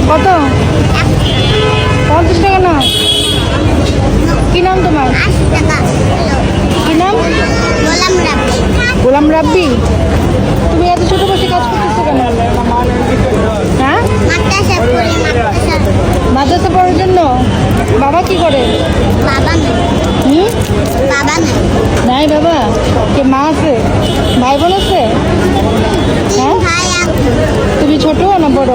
কত? 50 টাকা না? কি নাম তোমার? কি নাম? গোলাম রাব্বি। তুমি এত ছোট বসে কাজ করতেছো কেন? হ্যাঁ, মাদ্রাসা পড়ার জন্য। বাবা কি করে? হুম, নাই বাবা। কে মা আছে? ভাই বোন আছে? হ্যাঁ, তুমি ছোট না বড়?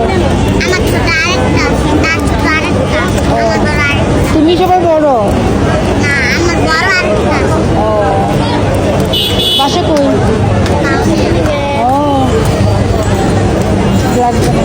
তুমি সবাই বড়? ও, বাসা কই? ও, লাগবে না।